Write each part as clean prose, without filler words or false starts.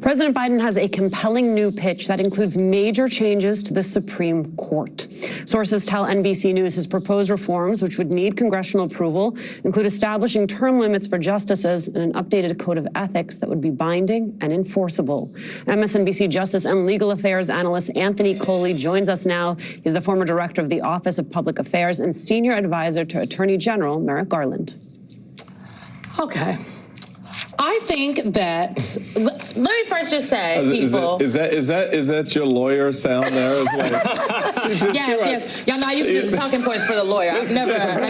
President Biden has a compelling new pitch that includes major changes to the Supreme Court. Sources tell NBC News his proposed reforms, which would need congressional approval, include establishing term limits for justices and an updated code of ethics that would be binding and enforceable. MSNBC Justice and Legal Affairs analyst Anthony Coley joins us now. He's the former director of the Office of Public Affairs and senior advisor to Attorney General Merrick Garland. Okay. I think that, let me first just say, people. Is that your lawyer sound there as well? Yes. Y'all know I used to do the talking points for the lawyer. I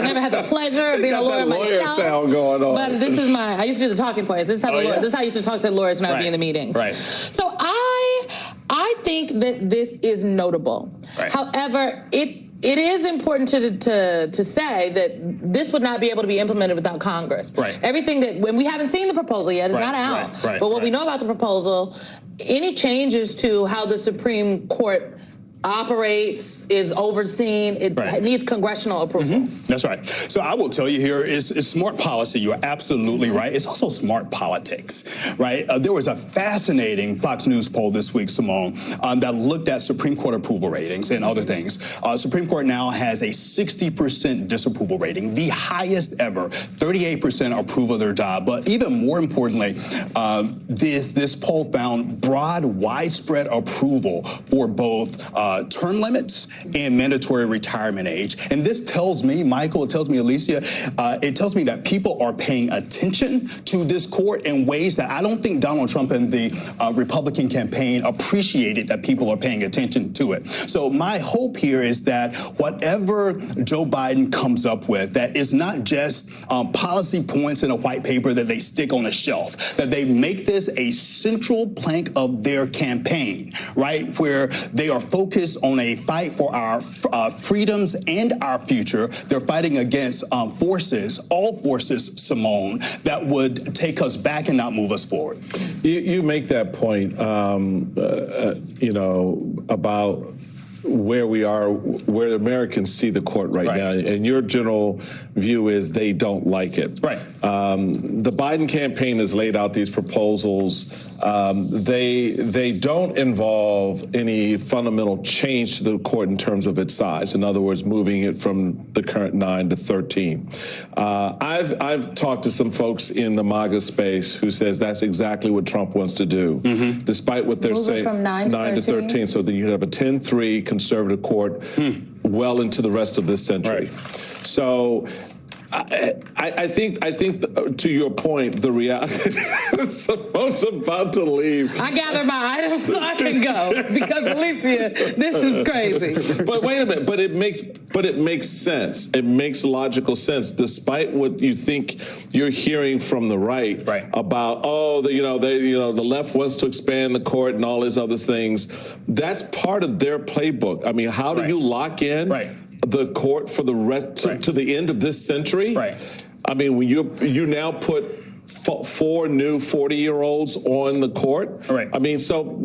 never had the pleasure of being a lawyer myself. Lawyer sound going on. But this is I used to do the talking points. This is how I used to talk to the lawyers when I would be in the meetings. Right. So I think that this is notable. Right. However, it is important to say that this would not be able to be implemented without Congress. Right. Everything that, when we haven't seen the proposal yet, it's not out. But what we know about the proposal, any changes to how the Supreme Court operates, is overseen, it needs congressional approval. That's right. So I will tell you here, it's smart policy. You're absolutely right. It's also smart politics, right? There was a fascinating Fox News poll this week, Simone, that looked at Supreme Court approval ratings and other things. Supreme Court now has a 60% disapproval rating, the highest ever, 38% approve of their job. But even more importantly, this poll found broad, widespread approval for both term limits and mandatory retirement age. And this tells me, Michael, it tells me, Alicia, it tells me that people are paying attention to this court in ways that I don't think Donald Trump and the Republican campaign appreciated that people are paying attention to it. So my hope here is that whatever Joe Biden comes up with, that is not just policy points in a white paper that they stick on a shelf, that they make this a central plank of their campaign, right, where they are focused on a fight for our freedoms and our future. They're fighting against forces, all forces, Simone, that would take us back and not move us forward. You make that point, about where we are, where Americans see the court right now, and your general view is they don't like it. Right. The Biden campaign has laid out these proposals. They don't involve any fundamental change to the court in terms of its size. In other words, moving it from the current 9 to 13. I've talked to some folks in the MAGA space who says that's exactly what Trump wants to do, despite what they're saying. From 9 to 13. So that you have a 10-3 conservative court well into the rest of this century. So I think to your point, the reality Simone's about to leave. I gather my items so I can go because Alicia, this is crazy. But wait a minute, but it makes sense. It makes logical sense, despite what you think you're hearing from the right about the left wants to expand the court and all these other things. That's part of their playbook. I mean, how do you lock in the court for the rest to the end of this century? I mean, when you now put 4 new 40-year-olds on the court. I mean, so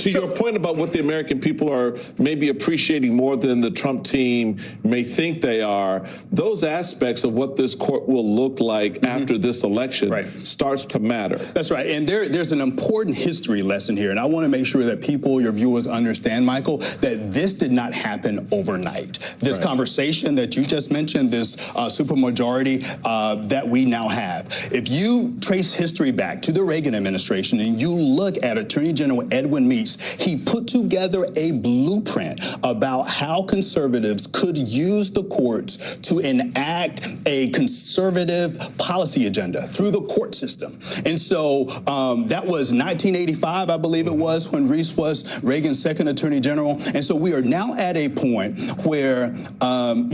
your point about what the American people are maybe appreciating more than the Trump team may think they are, those aspects of what this court will look like after this election starts to matter. That's right. And there's an important history lesson here. And I want to make sure that people, your viewers, understand, Michael, that this did not happen overnight. This conversation that you just mentioned, this supermajority that we now have. If you trace history back to the Reagan administration and you look at Attorney General Edwin Meese, he put together a blueprint about how conservatives could use the courts to enact a conservative policy agenda through the court system. And so that was 1985, I believe it was, when Reese was Reagan's second Attorney General. And so we are now at a point where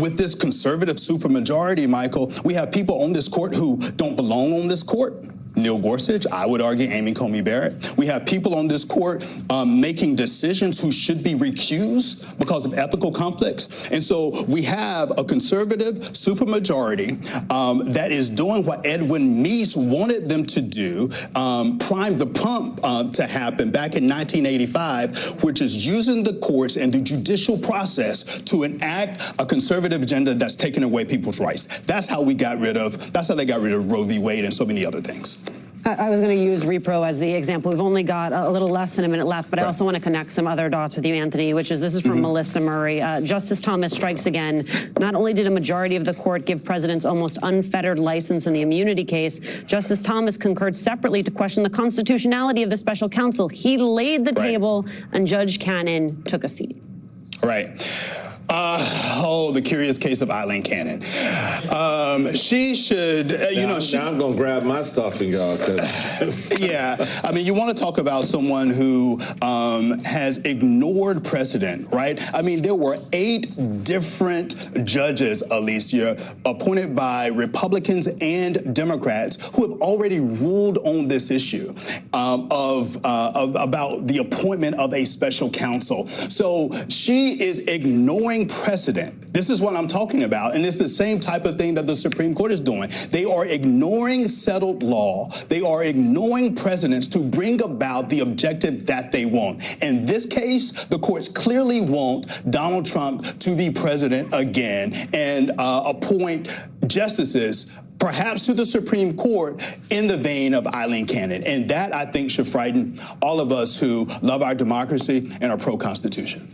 with this conservative supermajority, Michael, we have people on this court who don't belong on this court. Neil Gorsuch, I would argue Amy Coney Barrett. We have people on this court making decisions who should be recused because of ethical conflicts. And so we have a conservative supermajority that is doing what Edwin Meese wanted them to do, primed the pump to happen back in 1985, which is using the courts and the judicial process to enact a conservative agenda that's taking away people's rights. That's how they got rid of Roe v. Wade and so many other things. I was going to use repro as the example. We've only got a little less than a minute left, but I also want to connect some other dots with you, Anthony, this is from Melissa Murray. Justice Thomas strikes again. Not only did a majority of the court give presidents almost unfettered license in the immunity case, Justice Thomas concurred separately to question the constitutionality of the special counsel. He laid the table, and Judge Cannon took a seat. Right. The curious case of Eileen Cannon. She should, now I'm going to grab my stuff and go. Yeah. I mean, you want to talk about someone who has ignored precedent, right? I mean, there were 8 different judges, Alicia, appointed by Republicans and Democrats who have already ruled on this issue about the appointment of a special counsel. So she is ignoring precedent. This is what I'm talking about. And it's the same type of thing that the Supreme Court is doing. They are ignoring settled law. They are ignoring precedents to bring about the objective that they want. In this case, the courts clearly want Donald Trump to be president again and appoint justices perhaps to the Supreme Court in the vein of Eileen Cannon. And that, I think, should frighten all of us who love our democracy and are pro-Constitution.